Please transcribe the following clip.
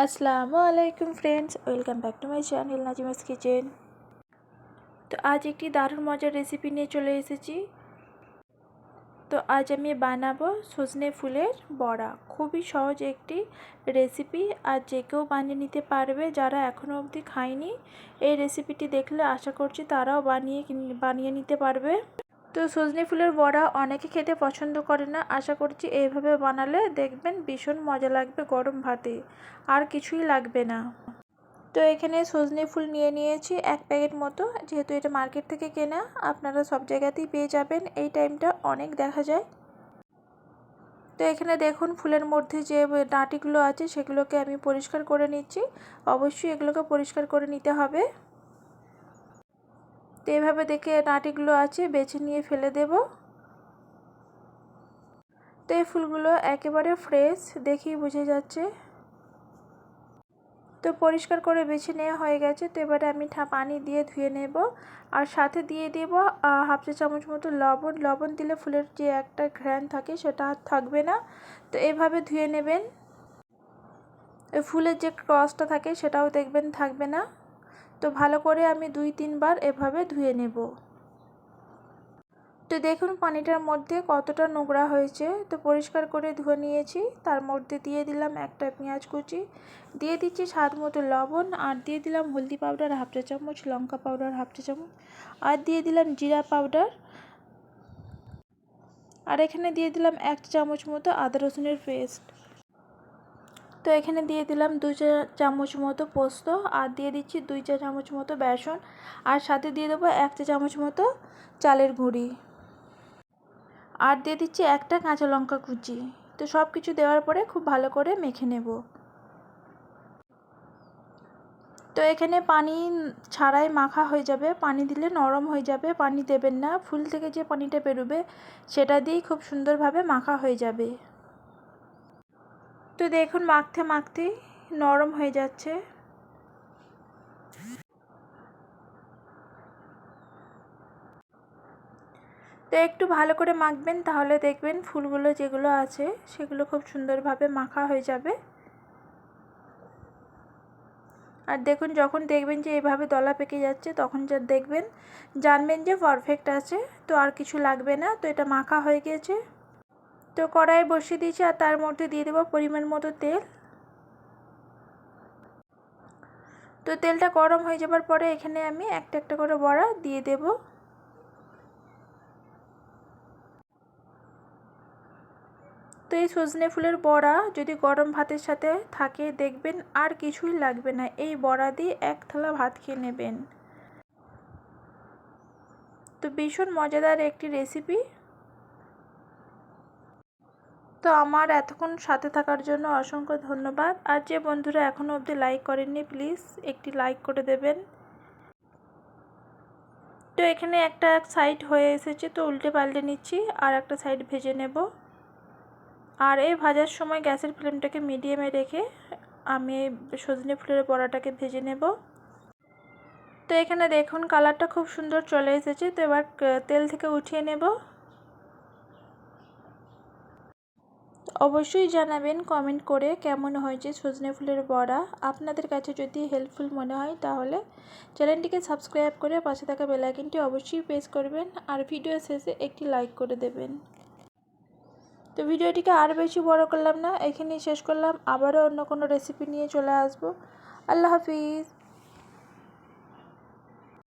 আসসালামু আলাইকুম friends, welcome back to my channel Nazima's kitchen. তো আজ একটি দারুণ মজার রেসিপি নিয়ে চলে এসেছি। তো আজ আমি বানাবো সজনে ফুলের বড়া। খুবই সহজ একটি রেসিপি, আর যে কেউ বানিয়ে নিতে পারবে যারা এখনও অবধি খায়নি। এই রেসিপিটি দেখলে আশা করছি তারাও বানিয়ে নিতে পারবে। তো সজনে ফুলের বড়া অনেকে খেতে পছন্দ করে না, আশা করছি এইভাবে বানালে দেখবেন ভীষণ মজা লাগবে গরম ভাতে, আর কিছুই লাগবে না। তো এখানে সজনে ফুল নিয়ে নিয়েছি 1 প্যাকেট মতো, যেহেতু এটা মার্কেট থেকে কেনা, আপনারা সব জায়গাতেই পেয়ে যাবেন। এই টাইমটা অনেক দেখা যায়। তো এখানে দেখুন ফুলের মধ্যে যে ডাঁটিগুলো আছে সেগুলোকে আমি পরিষ্কার করে নিচ্ছি। অবশ্যই এগুলোকে পরিষ্কার করে নিতে হবে। তো এইভাবে দেখে ডাঁটিগুলো আছে বেছে নিয়ে ফেলে দেব। তো এই ফুলগুলো একেবারে ফ্রেশ, দেখেই বোঝা যাচ্ছে। তো পরিষ্কার করে বেছে নেওয়া হয়ে গেছে। তো এবারে আমি পানি দিয়ে ধুয়ে নেব, আর সাথে দিয়ে দেব হাফ চা চামচ মতো লবণ। লবণ দিলে ফুলের যে একটা ঘ্রাণ থাকে সেটা আর থাকবে না। তো এভাবে ধুয়ে নেবেন। ফুলের যে ক্রসটা থাকে সেটাও দেখবেন থাকবে না। তো ভালো করে আমি 2-3 বার এভাবে ধুয়ে নেব। তো দেখুন পানিটার মধ্যে কতটা নোংরা হয়েছে। তো পরিষ্কার করে ধুয়ে নিয়েছি। তার মধ্যে দিয়ে দিলাম একটা পেঁয়াজ কুচি, দিয়ে দিচ্ছি স্বাদ মতো লবণ, আর দিয়ে দিলাম হলদি পাউডার হাফ চা চামচ, লঙ্কা পাউডার হাফ চা চামচ, আর দিয়ে দিলাম জিরা পাউডার, আর এখানে দিয়ে দিলাম 1 চামচ মতো আদা রসুনের পেস্ট। তো এখানে দিয়ে দিলাম 2 চা চামচ মতো পোস্ত, আর দিয়ে দিচ্ছি 2 চা চামচ মতো বেসন, আর সাথে দিয়ে দেবো 1 চা চামচ মতো চালের গুঁড়ি, আর দিয়ে দিচ্ছি একটা কাঁচা লঙ্কা কুচি। তো সব কিছু দেওয়ার পরে খুব ভালো করে মেখে নেব। তো এখানে পানি ছাড়াই মাখা হয়ে যাবে, পানি দিলে নরম হয়ে যাবে, পানি দেবেন না। ফুল থেকে যে পানিটা বেরোবে সেটা দিয়েই খুব সুন্দরভাবে মাখা হয়ে যাবে। তো দেখুন মাখতে মাখতেই নরম হয়ে যাচ্ছে। তো একটু ভালো করে মাখবেন, তাহলে দেখবেন ফুলগুলো যেগুলো আছে সেগুলো খুব সুন্দরভাবে মাখা হয়ে যাবে। আর দেখুন যখন দেখবেন যে এইভাবে দলা পেকে যাচ্ছে তখন যা দেখবেন জানবেন যে পারফেক্ট আছে। তো আর কিছু লাগবে না, তো এটা মাখা হয়ে গিয়েছে। তো কড়াই বসিয়ে দিয়েছি, আর তার মধ্যে দিয়ে দেবো পরিমাণ মতো তেল। তো তেলটা গরম হয়ে যাবার পরে এখানে আমি একটা একটা করে বড়া দিয়ে দেব। তো এই সজনে ফুলের বড়া যদি গরম ভাতের সাথে থাকে দেখবেন আর কিছুই লাগবে না, এই বড়া দিয়ে 1 থালা ভাত খেয়ে নেবেন। তো ভীষণ মজাদার একটি রেসিপি। তো আমার এতক্ষণ সাথে থাকার জন্য অসংখ্য ধন্যবাদ। আর যে বন্ধুরা এখনও অবধি লাইক করেননি প্লিজ একটি লাইক করে দেবেন। তো এখানে একটা সাইড হয়ে এসেছে, তো উল্টে পাল্টে নিচ্ছি, আর একটা সাইড ভেজে নেব। আর এই ভাজার সময় গ্যাসের ফ্লেমটাকে মিডিয়ামে রেখে আমি সজনে ফুলের বড়াটাকে ভেজে নেব। তো এখানে দেখুন কালারটা খুব সুন্দর চলে এসেছে। তো এবার তেল থেকে উঠিয়ে নেব। অবশ্যই জানাবেন কমেন্ট করে কেমন হয়েছে সজনে ফুলের বড়া। আপনাদের কাছে যদি হেল্পফুল মনে হয় তাহলে চ্যানেলটিকে সাবস্ক্রাইব করে পাশে থাকা বেল আইকনটি অবশ্যই প্রেস করবেন, আর ভিডিও শেষে একটি লাইক করে দেবেন। তো ভিডিওটিকে আর বেশি বড় করলাম না, এখানেই শেষ করলাম। আবারও অন্য কোনো রেসিপি নিয়ে চলে আসবো। আল্লাহ হাফিজ।